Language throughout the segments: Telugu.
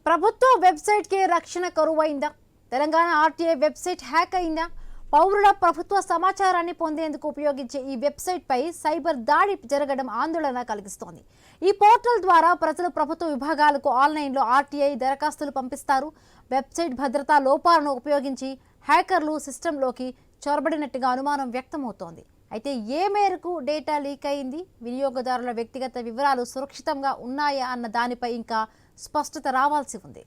ప్రభుత్వ వెబ్సైట్కి రక్షణ కరువైందా? తెలంగాణ ఆర్టీఐ వెబ్సైట్ హ్యాక్ అయిందా? పౌరుల ప్రభుత్వ సమాచారాన్ని పొందేందుకు ఉపయోగించే ఈ వెబ్సైట్పై సైబర్ దాడి జరగడం ఆందోళన కలిగిస్తోంది. ఈ పోర్టల్ ద్వారా ప్రజలు ప్రభుత్వ విభాగాలకు ఆన్లైన్లో ఆర్టీఐ దరఖాస్తులు పంపిస్తారు. వెబ్సైట్ భద్రతా లోపాలను ఉపయోగించి హ్యాకర్లు సిస్టంలోకి చొరబడినట్టుగా అనుమానం వ్యక్తమవుతోంది. అయితే ఏ మేరకు డేటా లీక్ అయింది, వినియోగదారుల వ్యక్తిగత వివరాలు సురక్షితంగా ఉన్నాయా అన్న దానిపై ఇంకా స్పష్టత రావాల్సి ఉంది.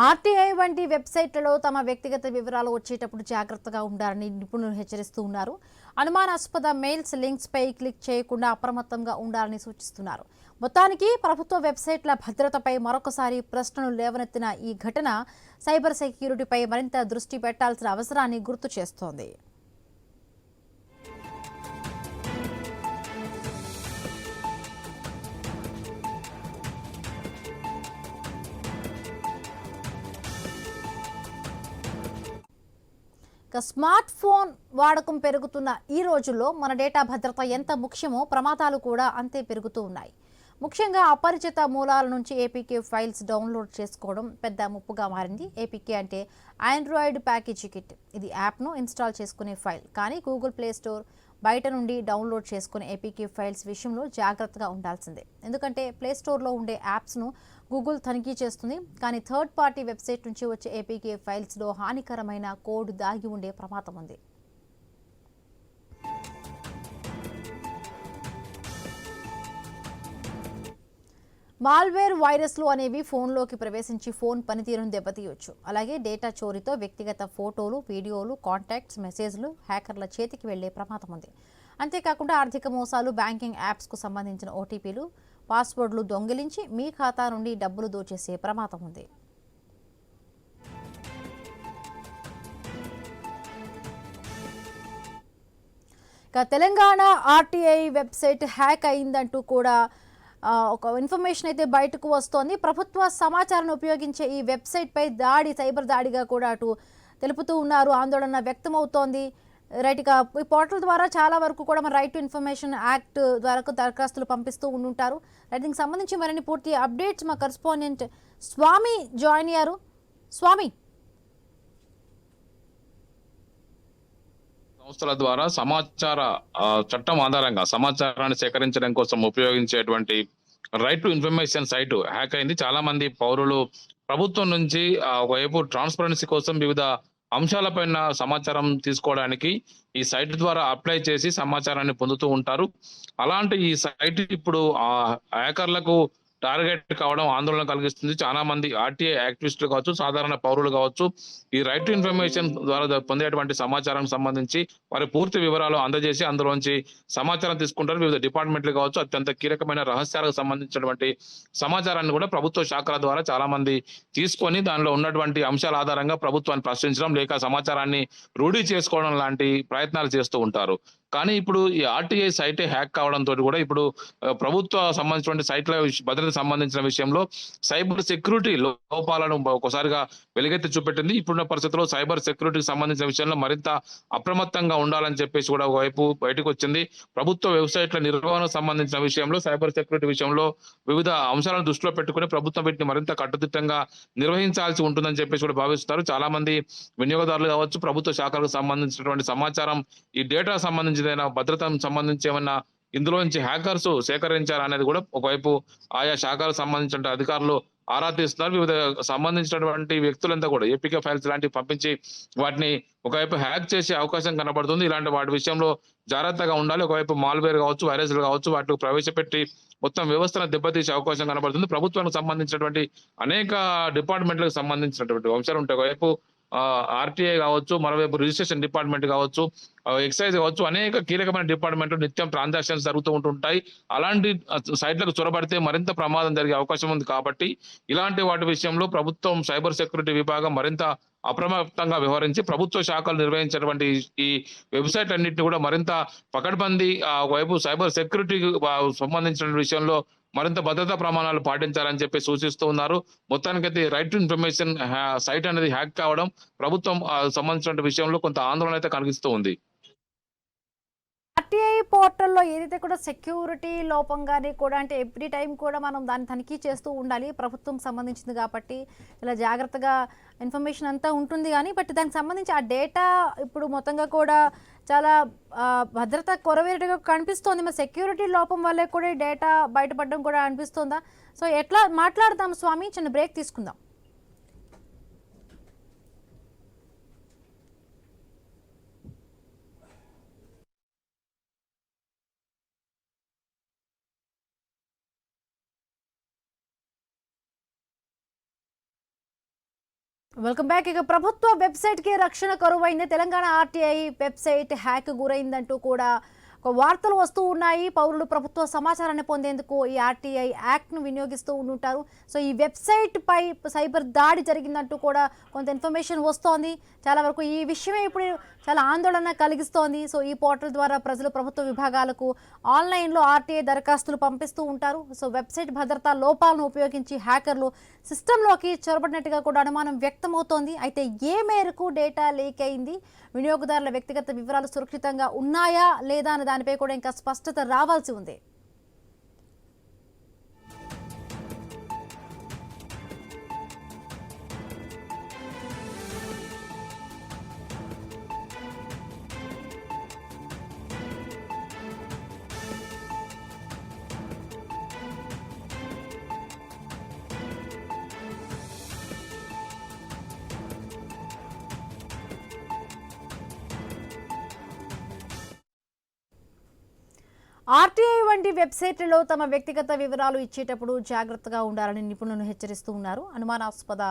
ఆర్టీఐ వంటి వెబ్సైట్లలో తమ వ్యక్తిగత వివరాలు వచ్చేటప్పుడు జాగ్రత్తగా ఉండాలని నిపుణులు హెచ్చరిస్తూ ఉన్నారు. అనుమానాస్పద మెయిల్స్, లింక్స్ పై క్లిక్ చేయకుండా అప్రమత్తంగా ఉండాలని సూచిస్తున్నారు. మొత్తానికి ప్రభుత్వ వెబ్సైట్ల భద్రతపై మరొకసారి ప్రశ్నలు లేవనెత్తిన ఈ ఘటన సైబర్ సెక్యూరిటీపై మరింత దృష్టి పెట్టాల్సిన అవసరాన్ని గుర్తు చేస్తోంది. స్మార్ట్ ఫోన్ వాడకం పెరుగుతున్న ఈ రోజుల్లో మన డేటా భద్రత ఎంత ముఖ్యమో ప్రమాదాలు కూడా అంతే పెరుగుతూ ఉన్నాయి. ముఖ్యంగా అపరిచిత మూలాల నుంచి ఏపీకే ఫైల్స్ డౌన్లోడ్ చేసుకోవడం పెద్ద ముప్పుగా మారింది. ఏపీకే అంటే ఆండ్రాయిడ్ ప్యాకేజీ కిట్. ఇది యాప్ను ఇన్స్టాల్ చేసుకునే ఫైల్. కానీ గూగుల్ ప్లే స్టోర్ బయట నుండి డౌన్లోడ్ చేసుకునే ఏపీకే ఫైల్స్ విషయంలో జాగ్రత్తగా ఉండాల్సిందే. ఎందుకంటే ప్లే స్టోర్లో ఉండే యాప్స్ను గూగుల్ తనిఖీ చేస్తుంది. కానీ థర్డ్ పార్టీ వెబ్సైట్ నుంచి వచ్చే ఏపీకే ఫైల్స్లో హానికరమైన కోడ్ దాగి ఉండే ప్రమాదం ఉంది. మాల్వేర్ వైరస్లు అనేవి ఫోన్లోకి ప్రవేశించి ఫోన్ పనితీరును దెబ్బతీయొచ్చు. అలాగే డేటా చోరీతో వ్యక్తిగత ఫోటోలు, వీడియోలు, కాంటాక్ట్స్, మెసేజ్లు హ్యాకర్ల చేతికి వెళ్లే ప్రమాదం ఉంది. అంతేకాకుండా ఆర్థిక మోసాలు, బ్యాంకింగ్ యాప్స్కు సంబంధించిన ఓటీపీలు, పాస్వర్డ్లు దొంగిలించి మీ ఖాతా నుండి డబ్బులు దోచేసే ప్రమాదం ఉంది. ఇక తెలంగాణ ఆర్టీఐ వెబ్సైట్ హ్యాక్ అయిందంటూ కూడా ఒక ఇన్ఫర్మేషన్ అయితే బయటకు వస్తోంది. ప్రభుత్వ సమాచారాన్ని ఉపయోగించే ఈ వెబ్సైట్పై దాడి సైబర్ దాడిగా కూడా అటు తెలుపుతూ ఉన్నారు. ఆందోళన వ్యక్తమవుతోంది. రైట్గా ఈ పోర్టల్ ద్వారా చాలా వరకు కూడా మన రైట్ టు ఇన్ఫర్మేషన్ యాక్ట్ ద్వారా దరఖాస్తులు పంపిస్తూ ఉంటారు. దీనికి సంబంధించి మరిన్ని పూర్తి అప్డేట్స్ మా కరెస్పాండెంట్ స్వామి జాయిన్ అయ్యారు. స్వామి, సంస్థల ద్వారా సమాచార చట్టం ఆధారంగా సమాచారాన్ని సేకరించడం కోసం ఉపయోగించేటువంటి right to information site hack అయింది. చాలా మంది పౌరులు ప్రభుత్వం నుంచి ఒకవైపు ట్రాన్స్పరెన్సీ కోసం వివిధ అంశాలపైన సమాచారం తీసుకోవడానికి ఈ సైట్ ద్వారా అప్లై చేసి సమాచారాన్ని పొందుతూ ఉంటారు. అలాంటి ఈ సైట్ ఇప్పుడు హ్యాకర్లకు టార్గెట్ కావడం ఆందోళన కలిగిస్తుంది. చాలా మంది ఆర్టీఐ యాక్టివిస్టులు కావచ్చు, సాధారణ పౌరులు కావచ్చు, ఈ రైట్ టు ఇన్ఫర్మేషన్ ద్వారా పొందేటువంటి సమాచారం సంబంధించి వారి పూర్తి వివరాలు అందజేసి అందులోంచి సమాచారం తీసుకుంటారు. వివిధ డిపార్ట్మెంట్లు కావచ్చు, అత్యంత కీలకమైన రహస్యాలకు సంబంధించినటువంటి సమాచారాన్ని కూడా ప్రభుత్వ శాఖల ద్వారా చాలా మంది తీసుకొని దానిలో ఉన్నటువంటి అంశాల ఆధారంగా ప్రభుత్వాన్ని ప్రశ్నించడం లేక సమాచారాన్ని రూఢీ చేసుకోవడం లాంటి ప్రయత్నాలు చేస్తూ ఉంటారు. కానీ ఇప్పుడు ఈ ఆర్టీఐ సైటే హ్యాక్ కావడంతో కూడా ఇప్పుడు ప్రభుత్వ సంబంధించిన సైట్ల భద్రత సంబంధించిన విషయంలో సైబర్ సెక్యూరిటీ లోపాలను ఒకసారిగా వెలుగెత్తి చూపెట్టింది. ఇప్పుడున్న పరిస్థితుల్లో సైబర్ సెక్యూరిటీకి సంబంధించిన విషయంలో మరింత అప్రమత్తంగా ఉండాలని చెప్పేసి కూడా ఒకవైపు బయటకు వచ్చింది. ప్రభుత్వ వెబ్సైట్ల నిర్వహణకు సంబంధించిన విషయంలో సైబర్ సెక్యూరిటీ విషయంలో వివిధ అంశాలను దృష్టిలో పెట్టుకుని ప్రభుత్వం వీటిని మరింత కట్టుదిట్టంగా నిర్వహించాల్సి ఉంటుందని చెప్పేసి కూడా భావిస్తారు. చాలా మంది వినియోగదారులు కావచ్చు, ప్రభుత్వ శాఖలకు సంబంధించినటువంటి సమాచారం, ఈ డేటా సంబంధించిన భద్రతకు సంబంధించి ఏమన్నా ఇందులో నుంచి హ్యాకర్స్ సేకరించారనేది కూడా ఒకవైపు ఆయా శాఖలకు సంబంధించిన అధికారులు ఆరా తీస్తున్నారు. వివిధ సంబంధించినటువంటి వ్యక్తులంతా కూడా ఏపీకే ఫైల్స్ లాంటివి పంపించి వాటిని ఒకవైపు హ్యాక్ చేసే అవకాశం కనబడుతుంది. ఇలాంటి వాటి విషయంలో జాగ్రత్తగా ఉండాలి. ఒకవైపు మాల్వేర్ కావచ్చు, వైరస్లు కావచ్చు, వాటిని ప్రవేశపెట్టి మొత్తం వ్యవస్థను దెబ్బతీసే అవకాశం కనబడుతుంది. ప్రభుత్వానికి సంబంధించినటువంటి అనేక డిపార్ట్మెంట్లకు సంబంధించినటువంటి అంశాలు ఉంటాయి. ఒకవైపు ఆర్టీఐ కావచ్చు, మరోవైపు రిజిస్ట్రేషన్ డిపార్ట్మెంట్ కావచ్చు, ఎక్సైజ్ కావచ్చు, అనేక కీలకమైన డిపార్ట్మెంట్లు నిత్యం ట్రాన్సాక్షన్స్ జరుగుతూ ఉంటుంటాయి. అలాంటి సైట్లకు చొరబడితే మరింత ప్రమాదం జరిగే అవకాశం ఉంది. కాబట్టి ఇలాంటి వాటి విషయంలో ప్రభుత్వం సైబర్ సెక్యూరిటీ విభాగం మరింత అప్రమత్తంగా వ్యవహరించి ప్రభుత్వ శాఖలు నిర్వహించినటువంటి ఈ వెబ్సైట్ అన్నింటినీ కూడా మరింత పకడ్బందీ ఒకవైపు సైబర్ సెక్యూరిటీ సంబంధించిన విషయంలో మరింత భద్రతా ప్రమాణాలు పాటించాలని చెప్పి సూచిస్తూ ఉన్నారు. మొత్తానికైతే రైట్ టు ఇన్ఫర్మేషన్ సైట్ అనేది హ్యాక్ కావడం ప్రభుత్వం సంబంధించిన విషయంలో కొంత ఆందోళన అయితే కలిగిస్తూ ఉంది. ఆర్టీఐ పోర్టల్లో ఏదైతే కూడా సెక్యూరిటీ లోపంగానే కూడా అంటే ఎవ్రీ టైం కూడా మనం దాన్ని తనిఖీ చేస్తూ ఉండాలి. ప్రభుత్వం సంబంధించింది కాబట్టి ఇలా జాగ్రత్తగా ఇన్ఫర్మేషన్ అంతా ఉంటుంది కానీ బట్ దానికి సంబంధించి ఆ డేటా ఇప్పుడు మొత్తంగా కూడా చాలా భద్రత కొరవేటుగా కనిపిస్తోంది. మరి సెక్యూరిటీ లోపం వల్లే కూడా ఈ డేటా బయటపడడం కూడా అనిపిస్తుందా? సో ఎట్లా మాట్లాడదాం స్వామి, చిన్న బ్రేక్ తీసుకుందాం. Welcome back. ఇక ప్రభుత్వ వెబ్సైట్ కి రక్షణ కరువైంది. తెలంగాణ ఆర్టీఐ వెబ్సైట్ హ్యాక్ గురైందంటూ కూడా ఒక వార్తలు వస్తూ ఉన్నాయి. పౌరులు ప్రభుత్వ సమాచారాన్ని పొందేందుకు ఈ ఆర్టీఐ యాక్ట్ను వినియోగిస్తూ ఉంటారు. సో ఈ వెబ్సైట్ పై సైబర్ దాడి జరిగిందంటూ కూడా కొంత ఇన్ఫర్మేషన్ వస్తోంది. చాలా వరకు ఈ విషయమే ఇప్పుడు చాలా ఆందోళన కలిగిస్తోంది. సో ఈ పోర్టల్ ద్వారా ప్రజలు ప్రభుత్వ విభాగాలకు ఆన్లైన్లో ఆర్టీఐ దరఖాస్తులు పంపిస్తూ ఉంటారు. సో వెబ్సైట్ భద్రతా లోపాలను ఉపయోగించి హ్యాకర్లు సిస్టంలోకి చొరబడినట్టుగా కూడా అనుమానం వ్యక్తమవుతోంది. అయితే ఏ మేరకు డేటా లీక్ అయింది, వినియోగదారుల వ్యక్తిగత వివరాలు సురక్షితంగా ఉన్నాయా లేదా అనే దానిపై కూడా ఇంకా స్పష్టత రావాల్సి ఉంది. ఆర్టీఐ వంటి వెబ్సైట్లలో తమ వ్యక్తిగత వివరాలు ఇచ్చేటప్పుడు జాగ్రత్తగా ఉండాలని నిపుణులు హెచ్చరిస్తూ ఉన్నారు. అనుమానాస్పద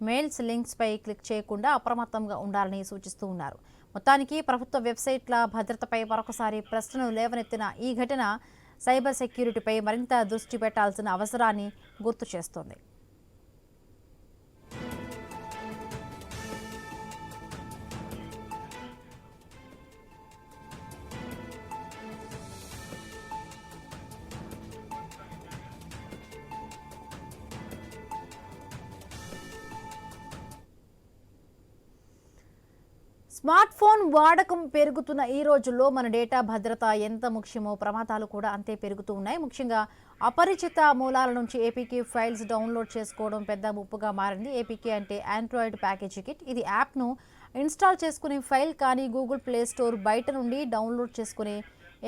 మెయిల్స్, లింక్స్ పై క్లిక్ చేయకుండా అప్రమత్తంగా ఉండాలని సూచిస్తూ ఉన్నారు. మొత్తానికి ప్రభుత్వ వెబ్సైట్ల భద్రతపై మరొకసారి ప్రశ్నలు లేవనెత్తిన ఈ ఘటన సైబర్ సెక్యూరిటీపై మరింత దృష్టి పెట్టాల్సిన అవసరాన్ని గుర్తు చేస్తోంది. స్మార్ట్ ఫోన్ వాడకం పెరుగుతున్న ఈ రోజుల్లో మన డేటా భద్రత ఎంత ముఖ్యమో ప్రమాదాలు కూడా అంతే పెరుగుతూ ఉన్నాయి. ముఖ్యంగా అపరిచిత మూలాల నుంచి ఏపీకే ఫైల్స్ డౌన్లోడ్ చేసుకోవడం పెద్ద ముప్పుగా మారింది. ఏపీకే అంటే ఆండ్రాయిడ్ ప్యాకేజీ కిట్. ఇది యాప్ను ఇన్స్టాల్ చేసుకునే ఫైల్, కానీ గూగుల్ ప్లే స్టోర్ బయట నుండి డౌన్లోడ్ చేసుకునే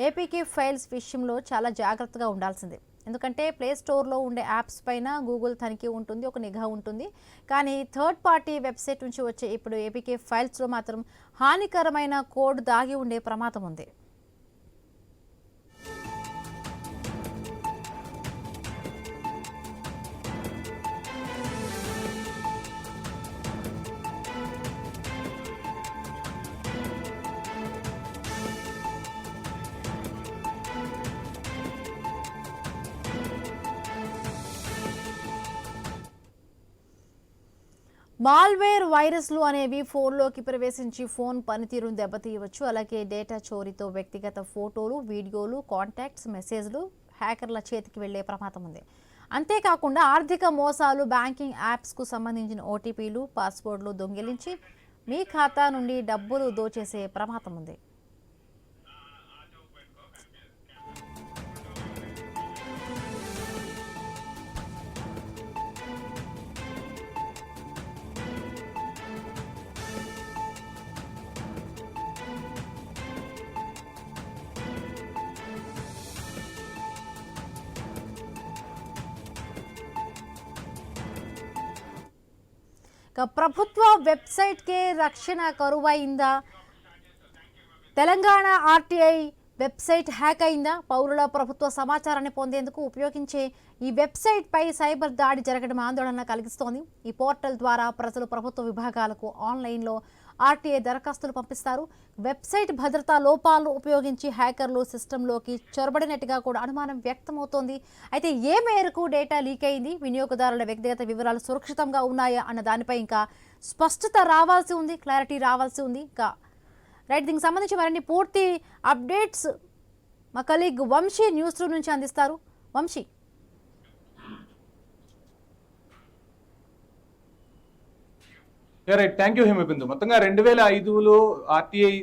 ఏపీకే ఫైల్స్ విషయంలో చాలా జాగ్రత్తగా ఉండాల్సిందే. ఎందుకంటే ప్లే స్టోర్లో ఉండే యాప్స్ పైన గూగుల్ తనిఖీ ఉంటుంది, ఒక నిఘా ఉంటుంది. కానీ థర్డ్ పార్టీ వెబ్సైట్ నుంచి వచ్చే ఇప్పుడు ఏపీకే ఫైల్స్లో మాత్రం హానికరమైన కోడ్ దాగి ఉండే ప్రమాదం ఉంది. మాల్వేర్ వైరస్లు అనేవి ఫోన్లోకి ప్రవేశించి ఫోన్ పనితీరును దెబ్బతీయవచ్చు. అలాగే డేటా చోరీతో వ్యక్తిగత ఫోటోలు, వీడియోలు, కాంటాక్ట్స్, మెసేజ్లు హ్యాకర్ల చేతికి వెళ్లే ప్రమాదం ఉంది. అంతేకాకుండా ఆర్థిక మోసాలు, బ్యాంకింగ్ యాప్స్కు సంబంధించిన ఓటీపీలు, పాస్వర్డ్లు దొంగిలించి మీ ఖాతా నుండి డబ్బులు దోచేసే ప్రమాదం ఉంది. ప్రభుత్వ వెబ్సైట్కే రక్షణ కరువైందా? తెలంగాణ ఆర్టీఐ వెబ్సైట్ హ్యాక్ అయిందా? పౌరుల ప్రభుత్వ సమాచారాన్ని పొందేందుకు ఉపయోగించే ఈ వెబ్సైట్ పై సైబర్ దాడి జరగడం ఆందోళన కలిగిస్తోంది. ఈ పోర్టల్ ద్వారా ప్రజలు ప్రభుత్వ విభాగాలకు ఆన్లైన్లో ఆర్టీఐ దరఖాస్తులు పంపిస్తారు. వెబ్సైట్ భద్రతా లోపాలను ఉపయోగించి హ్యాకర్లు సిస్టంలోకి చొరబడినట్టుగా కూడా అనుమానం వ్యక్తమవుతోంది. అయితే ఏ మేరకు డేటా లీక్ అయింది, వినియోగదారుల వ్యక్తిగత వివరాలు సురక్షితంగా ఉన్నాయా అన్న దానిపై ఇంకా స్పష్టత రావాల్సి ఉంది, క్లారిటీ రావాల్సి ఉంది. ఇంకా రైట్, దీనికి సంబంధించి మరిన్ని పూర్తి అప్డేట్స్ మా కలీగ్ వంశీ న్యూస్ రూమ్ నుంచి అందిస్తారు. Vamsi. Right, thank you Himabindu. మొత్తంగా 2005లో ఆర్టీఐ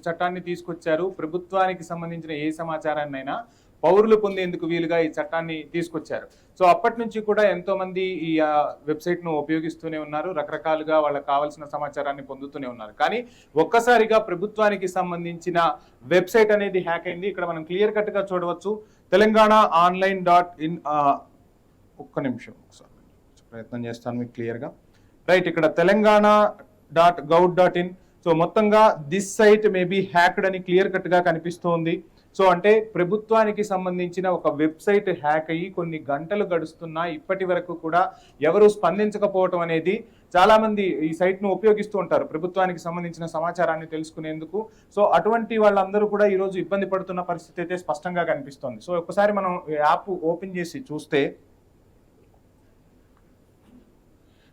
చట్టాన్ని తీసుకొచ్చారు. ప్రభుత్వానికి సంబంధించిన ఏ సమాచారాన్నైనా పౌరులు పొందేందుకు వీలుగా ఈ చట్టాన్ని తీసుకొచ్చారు. సో అప్పటి నుంచి కూడా ఎంతో మంది ఈ వెబ్సైట్ ను ఉపయోగిస్తూనే ఉన్నారు, రకరకాలుగా వాళ్ళకి కావాల్సిన సమాచారాన్ని పొందుతూనే ఉన్నారు. కానీ ఒక్కసారిగా ప్రభుత్వానికి సంబంధించిన వెబ్సైట్ అనేది హ్యాక్ అయింది. ఇక్కడ మనం క్లియర్ కట్ గా చూడవచ్చు, తెలంగాణ online.in. ఒక్క నిమిషం ఒకసారి ప్రయత్నం చేస్తాను మీకు క్లియర్గా. రైట్, ఇక్కడ తెలంగాణ.gov.in. సో మొత్తంగా దిస్ సైట్ మేబీ హ్యాక్డ్ అని క్లియర్ కట్ గా కనిపిస్తోంది. సో అంటే ప్రభుత్వానికి సంబంధించిన ఒక వెబ్సైట్ హ్యాక్ అయ్యి కొన్ని గంటలు గడుస్తున్నా ఇప్పటి వరకు కూడా ఎవరు స్పందించకపోవటం అనేది, చాలా మంది ఈ సైట్ ను ఉపయోగిస్తూ ఉంటారు ప్రభుత్వానికి సంబంధించిన సమాచారాన్ని తెలుసుకునేందుకు. సో అటువంటి వాళ్ళందరూ కూడా ఈ రోజు ఇబ్బంది పడుతున్న పరిస్థితి అయితే స్పష్టంగా కనిపిస్తోంది. సో ఒకసారి మనం యాప్ ఓపెన్ చేసి చూస్తే,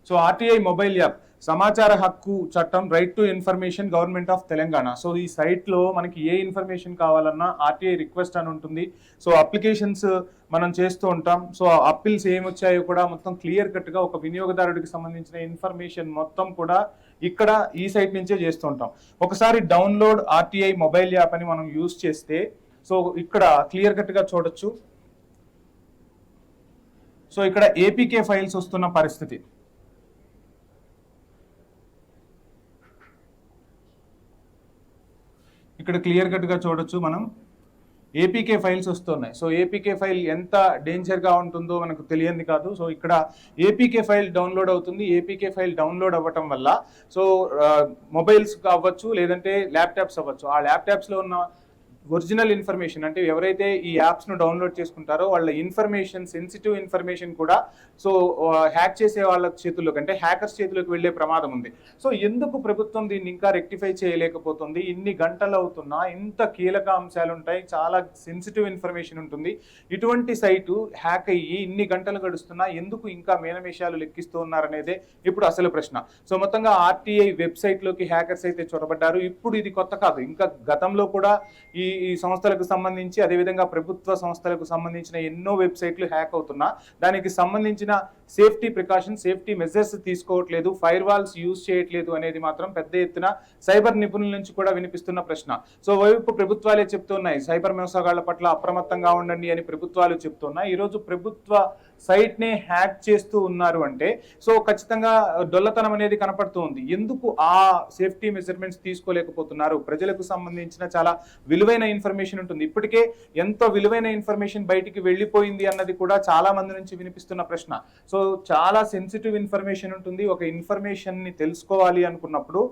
సో ఆర్టీఐ మొబైల్ యాప్ సమాచార హక్కు చట్టం, right to information, government of Telangana. So ఈ సైట్లో మనకి ఏ ఇన్ఫర్మేషన్ కావాలన్నా ఆర్టీఐ రిక్వెస్ట్ అని ఉంటుంది. సో అప్లికేషన్స్ మనం చేస్తూ ఉంటాం. సో అప్పీల్స్ ఏమొచ్చాయో కూడా మొత్తం క్లియర్ కట్గా ఒక వినియోగదారుడికి సంబంధించిన ఇన్ఫర్మేషన్ మొత్తం కూడా ఇక్కడ ఈ సైట్ నుంచే చేస్తూ ఉంటాం. ఒకసారి డౌన్లోడ్ ఆర్టీఐ మొబైల్ యాప్ అని మనం యూజ్ చేస్తే, సో ఇక్కడ క్లియర్ కట్గా చూడొచ్చు. సో ఇక్కడ ఏపీకే ఫైల్స్ వస్తున్న పరిస్థితి. ఇక్కడ క్లియర్ కట్ గా చూడొచ్చు మనం, ఏపీకే ఫైల్స్ వస్తున్నాయి. సో ఏపీకే ఫైల్ ఎంత డేంజర్ గా ఉంటుందో మనకు తెలియంది కాదు. సో ఇక్కడ ఏపీకే ఫైల్ డౌన్లోడ్ అవుతుంది. ఏపీకే ఫైల్ డౌన్లోడ్ అవ్వటం వల్ల సో మొబైల్స్ అవ్వచ్చు, లేదంటే ల్యాప్టాప్స్ అవ్వచ్చు, ఆ ల్యాప్టాప్స్ లో ఉన్న ఒరిజినల్ ఇన్ఫర్మేషన్, అంటే ఎవరైతే ఈ యాప్స్ ను డౌన్లోడ్ చేసుకుంటారో వాళ్ళ ఇన్ఫర్మేషన్, సెన్సిటివ్ ఇన్ఫర్మేషన్ కూడా సో హ్యాక్ చేసే వాళ్ళ చేతుల్లోకి, అంటే హ్యాకర్స్ చేతుల్లోకి వెళ్లే ప్రమాదం ఉంది. సో ఎందుకు ప్రభుత్వం దీన్ని ఇంకా రెక్టిఫై చేయలేకపోతుంది? ఇన్ని గంటలు అవుతున్నా ఇంత కీలక అంశాలు ఉంటాయి, చాలా సెన్సిటివ్ ఇన్ఫర్మేషన్ ఉంటుంది. ఇటువంటి సైటు హ్యాక్ అయ్యి ఇన్ని గంటలు గడుస్తున్నా ఎందుకు ఇంకా మేనమేషాలు లెక్కిస్తూ ఉన్నారనేదే ఇప్పుడు అసలు ప్రశ్న. సో మొత్తంగా ఆర్టీఐ వెబ్సైట్ లోకి హ్యాకర్స్ అయితే చొరబడ్డారు. ఇప్పుడు ఇది కొత్త కాదు, ఇంకా గతంలో కూడా ఈ సంస్థలకు సంబంధించి, అదేవిధంగా ప్రభుత్వ సంస్థలకు సంబంధించిన ఎన్నో వెబ్సైట్లు హ్యాక్ అవుతున్నా దానికి సంబంధించిన సేఫ్టీ ప్రికాషన్, సేఫ్టీ మెజర్స్ తీసుకోవట్లేదు, ఫైర్ వాల్స్ యూజ్ చేయట్లేదు అనేది మాత్రం పెద్ద ఎత్తున సైబర్ నిపుణుల నుంచి కూడా వినిపిస్తున్న ప్రశ్న. సో వైపు ప్రభుత్వాలే చెప్తున్నాయి సైబర్ మోసగాళ్ల పట్ల అప్రమత్తంగా ఉండండి అని ప్రభుత్వాలు చెప్తున్నాయి. ఈరోజు ప్రభుత్వ సైట్ నే హ్యాక్ చేస్తూ ఉన్నారు అంటే సో ఖచ్చితంగా డొల్లతనం అనేది కనపడుతూ ఉంది. ఎందుకు ఆ సేఫ్టీ మెజర్మెంట్స్ తీసుకోలేకపోతున్నారు? ప్రజలకు సంబంధించిన చాలా విలువైన ఇన్ఫర్మేషన్ ఉంటుంది, ఇప్పటికే ఎంతో విలువైన ఇన్ఫర్మేషన్ బయటికి వెళ్ళిపోయింది అన్నది కూడా చాలా మంది నుంచి వినిపిస్తున్న ప్రశ్న. సో చాలా సెన్సిటివ్ ఇన్ఫర్మేషన్ ఉంటుంది. ఒక ఇన్ఫర్మేషన్ ని తెలుసుకోవాలి అనుకున్నప్పుడు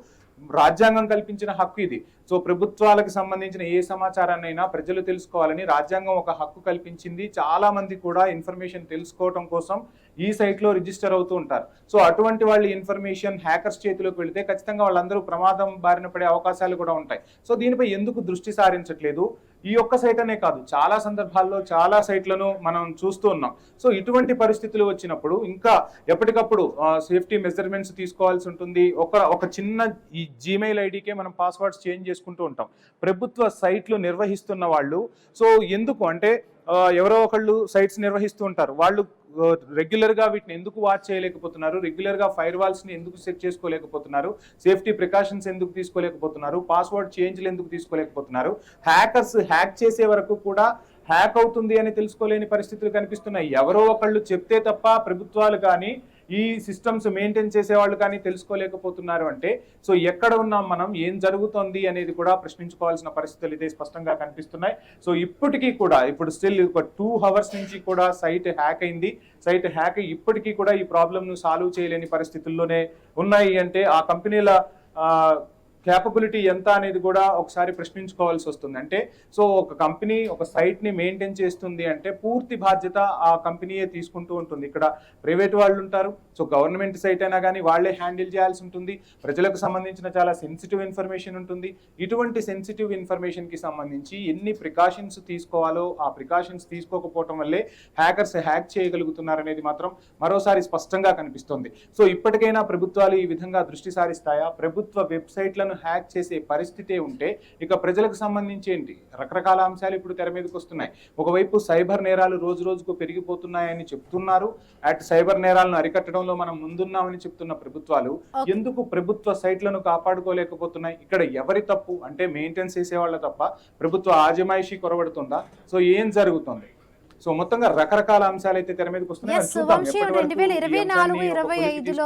రాజ్యాంగం కల్పించిన హక్కు ఇది. సో ప్రభుత్వాలకు సంబంధించిన ఏ సమాచారాన్నైనా ప్రజలు తెలుసుకోవాలని రాజ్యాంగం ఒక హక్కు కల్పించింది. చాలా మంది కూడా ఇన్ఫర్మేషన్ తెలుసుకోవడం కోసం ఈ సైట్లో రిజిస్టర్ అవుతూ ఉంటారు. సో అటువంటి వాళ్ళ ఇన్ఫర్మేషన్ హ్యాకర్స్ చేతిలోకి వెళితే ఖచ్చితంగా వాళ్ళందరూ ప్రమాదం బారిన పడే అవకాశాలు కూడా ఉంటాయి. సో దీనిపై ఎందుకు దృష్టి సారించట్లేదు? ఈ ఒక్క సైట్ అనే కాదు, చాలా సందర్భాల్లో చాలా సైట్లను మనం చూస్తూ ఉన్నాం. సో ఇటువంటి పరిస్థితులు వచ్చినప్పుడు ఇంకా ఎప్పటికప్పుడు సేఫ్టీ మెజర్మెంట్స్ తీసుకోవాల్సి ఉంటుంది. ఒక చిన్న ఈ జీమెయిల్ ఐడికే మనం పాస్వర్డ్స్ చేంజ్ చేసుకుంటూ ఉంటాం. ప్రభుత్వ సైట్లు నిర్వహిస్తున్న వాళ్ళు సో ఎందుకు అంటే ఎవరో ఒకళ్ళు సైట్స్ నిర్వహిస్తూ ఉంటారు, వాళ్ళు రెగ్యులర్ గా వీటిని ఎందుకు వాచ్ చేయలేకపోతున్నారు? రెగ్యులర్ గా ఫైర్ వాల్స్ ని ఎందుకు సెట్ చేసుకోలేకపోతున్నారు? సేఫ్టీ ప్రికాషన్స్ ఎందుకు తీసుకోలేకపోతున్నారు? పాస్వర్డ్ చేంజ్లు ఎందుకు తీసుకోలేకపోతున్నారు? హ్యాకర్స్ హ్యాక్ చేసే వరకు కూడా హ్యాక్ అవుతుంది అని తెలుసుకోలేని పరిస్థితులు కనిపిస్తున్నాయి. ఎవరో ఒకళ్ళు చెప్తే తప్ప ప్రభుత్వాలు కానీ ఈ సిస్టమ్స్ మెయింటైన్ చేసే వాళ్ళు కానీ తెలుసుకోలేకపోతున్నారు అంటే సో ఎక్కడ ఉన్నాం మనం, ఏం జరుగుతోంది అనేది కూడా ప్రశ్నించుకోవాల్సిన పరిస్థితులు అయితే స్పష్టంగా కనిపిస్తున్నాయి. సో ఇప్పటికీ కూడా ఇప్పుడు స్టిల్ ఒక 2 hours నుంచి కూడా సైట్ హ్యాక్ అయింది. సైట్ హ్యాక్ ఇప్పటికీ కూడా ఈ ప్రాబ్లమ్ను సాల్వ్ చేయలేని పరిస్థితుల్లోనే ఉన్నాయి. అంటే ఆ కంపెనీల క్యాపబిలిటీ ఎంత అనేది కూడా ఒకసారి ప్రశ్నించుకోవాల్సి వస్తుంది. అంటే సో ఒక కంపెనీ ఒక సైట్ ని మెయింటైన్ చేస్తుంది అంటే పూర్తి బాధ్యత ఆ కంపెనీయే తీసుకుంటూ ఉంటుంది. ఇక్కడ ప్రైవేట్ వాళ్ళు ఉంటారు, సో గవర్నమెంట్ సైట్ అయినా కానీ వాళ్ళే హ్యాండిల్ చేయాల్సి ఉంటుంది. ప్రజలకు సంబంధించిన చాలా సెన్సిటివ్ ఇన్ఫర్మేషన్ ఉంటుంది. ఇటువంటి సెన్సిటివ్ ఇన్ఫర్మేషన్ కి సంబంధించి ఎన్ని ప్రికాషన్స్ తీసుకోవాలో ఆ ప్రికాషన్స్ తీసుకోకపోవటం వల్లే హ్యాకర్స్ హ్యాక్ చేయగలుగుతున్నారనేది మాత్రం మరోసారి స్పష్టంగా కనిపిస్తుంది. సో ఇప్పటికైనా ప్రభుత్వాలు ఈ విధంగా దృష్టి సారిస్తాయా? ప్రభుత్వ వెబ్సైట్లను సైట్లను హ్యాక్ చేసే పరిస్థితే ఉంటే ఇక ప్రజలకు సంబంధించి ఏంటి? రకరకాల అంశాలు ఇప్పుడు తెర మీదకి వస్తున్నాయి. ఒకవైపు సైబర్ నేరాలు రోజు రోజుకు పెరిగిపోతున్నాయని చెప్తున్నారు. అటు సైబర్ నేరాలను అరికట్టడంలో మనం ముందున్నామని చెప్తున్న ప్రభుత్వాలు ఎందుకు ప్రభుత్వ సైట్లను కాపాడుకోలేకపోతున్నాయి? ఇక్కడ ఎవరి తప్పు? అంటే మెయింటెనెన్స్ చేసేవాళ్ళ తప్ప, ప్రభుత్వ ఆజమాయిషీ కొరబడుతుందా? సో ఏం జరుగుతుంది? సో మొత్తంగా రకరకాల అంశాలు అయితే తెర మీదకి వస్తున్నాయి. వంశీ 2024-25లో